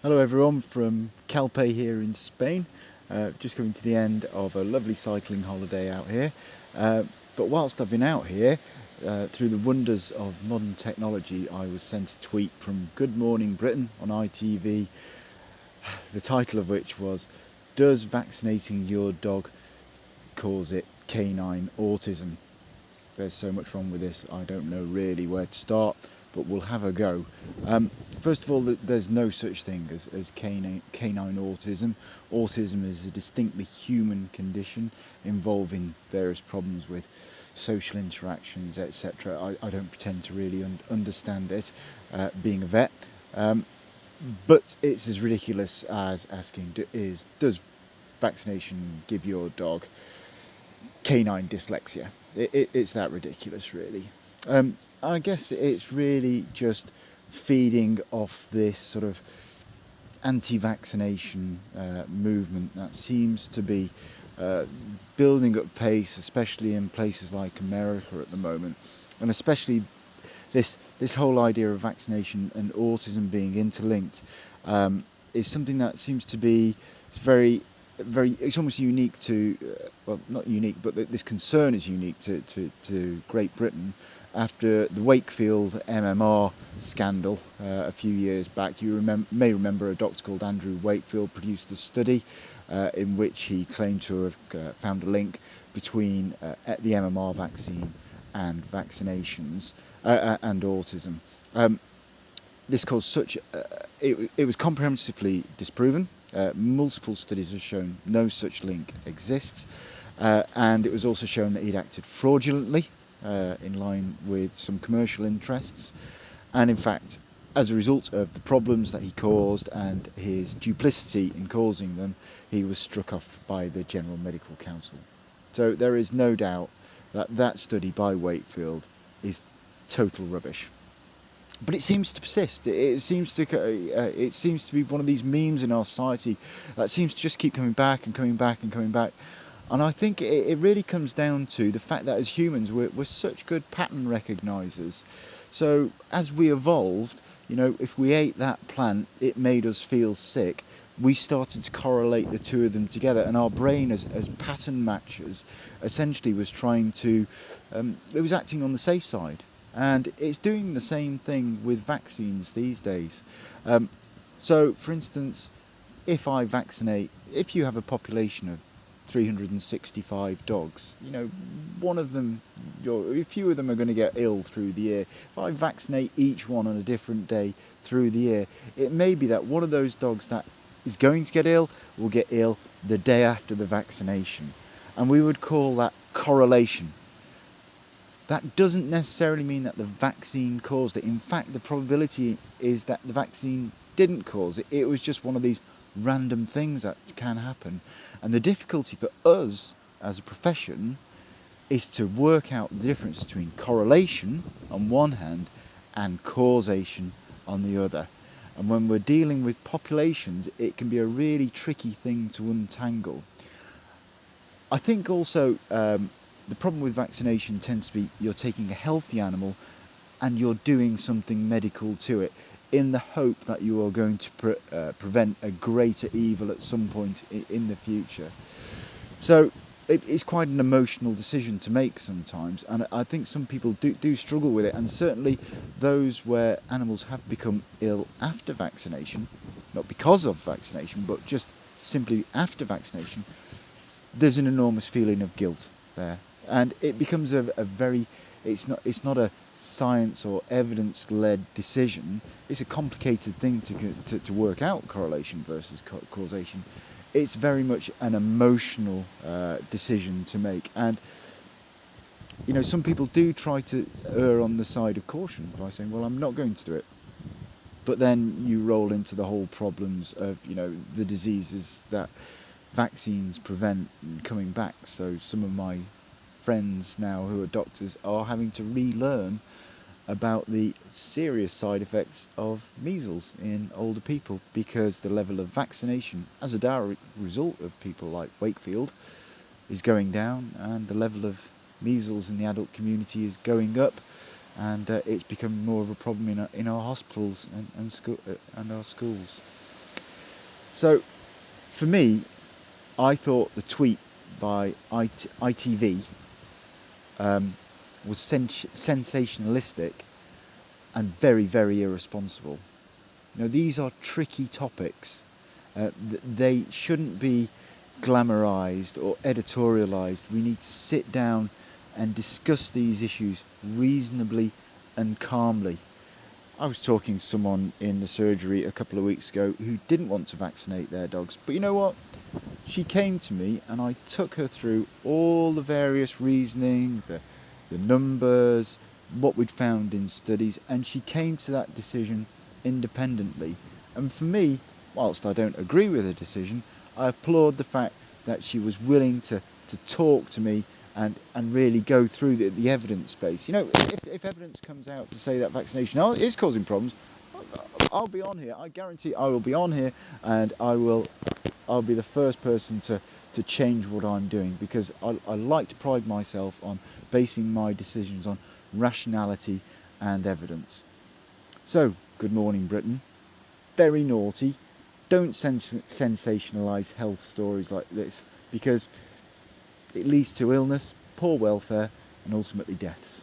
Hello everyone from Calpe here in Spain. Just coming to the end of a lovely cycling holiday out here. But whilst I've been out here, through the wonders of modern technology, I was sent a tweet from Good Morning Britain on ITV, the title of which was, "Does vaccinating your dog cause it canine autism?" There's so much wrong with this, I don't know really where to start, but we'll have a go. First of all, there's no such thing as canine autism. Autism is a distinctly human condition involving various problems with social interactions, etc. I don't pretend to really understand it, being a vet. But it's as ridiculous as asking, does vaccination give your dog canine dyslexia? It's that ridiculous, really. I guess it's really just feeding off this sort of anti-vaccination movement that seems to be building up pace, especially in places like America at the moment, and especially this whole idea of vaccination and autism being interlinked is something that seems to be very, it's almost unique to, well, not unique, but this concern is unique to Great Britain after the Wakefield MMR scandal a few years back. You may remember a doctor called Andrew Wakefield produced a study in which he claimed to have found a link between the MMR vaccine and vaccinations and autism. This caused such, it was comprehensively disproven. Multiple studies have shown no such link exists, and it was also shown that he'd acted fraudulently in line with some commercial interests, and in fact, as a result of the problems that he caused and his duplicity in causing them, he was struck off by the General Medical Council. So there is no doubt that that study by Wakefield is total rubbish. But it seems to persist. It seems to be one of these memes in our society that seems to just keep coming back and coming back and coming back. And I think it really comes down to the fact that as humans we're such good pattern recognisers. So as we evolved, if we ate that plant, it made us feel sick. We started to correlate the two of them together, and our brain, as pattern matchers, essentially was trying to, it was acting on the safe side. And it's doing the same thing with vaccines these days. So, for instance, if you have a population of 365 dogs, one of them, a few of them are going to get ill through the year. If I vaccinate each one on a different day through the year, it may be that one of those dogs that is going to get ill will get ill the day after the vaccination. And we would call that correlation. That doesn't necessarily mean that the vaccine caused it. In fact, the probability is that the vaccine didn't cause it. It was just one of these random things that can happen. And the difficulty for us as a profession is to work out the difference between correlation on one hand and causation on the other. And when we're dealing with populations, it can be a really tricky thing to untangle. I think also the problem with vaccination tends to be you're taking a healthy animal and you're doing something medical to it in the hope that you are going to prevent a greater evil at some point in the future. So it's quite an emotional decision to make sometimes, and I think some people do struggle with it, and certainly those where animals have become ill after vaccination, not because of vaccination, but just simply after vaccination, there's an enormous feeling of guilt there. And it becomes it's not a science or evidence-led decision. It's a complicated thing to work out correlation versus causation. It's very much an emotional decision to make. And, some people do try to err on the side of caution by saying, well, I'm not going to do it. But then you roll into the whole problems of, the diseases that vaccines prevent coming back. So some of my friends now who are doctors are having to relearn about the serious side effects of measles in older people because the level of vaccination as a direct result of people like Wakefield is going down, and the level of measles in the adult community is going up, and it's become more of a problem in our hospitals and our schools. So for me, I thought the tweet by ITV was sensationalistic and very, very irresponsible. These are tricky topics. They shouldn't be glamorized or editorialized. We need to sit down and discuss these issues reasonably and calmly. I was talking to someone in the surgery a couple of weeks ago who didn't want to vaccinate their dogs. But you know what? She came to me and I took her through all the various reasoning, the numbers, what we'd found in studies, and she came to that decision independently. And for me, whilst I don't agree with her decision, I applaud the fact that she was willing to talk to me and really go through the evidence base. If evidence comes out to say that vaccination is causing problems, I'll be on here. I guarantee I will be on here, and I'll be the first person to change what I'm doing, because I like to pride myself on basing my decisions on rationality and evidence. So, good morning, Britain. Very naughty. Don't sensationalise health stories like this, because it leads to illness, poor welfare, and ultimately deaths.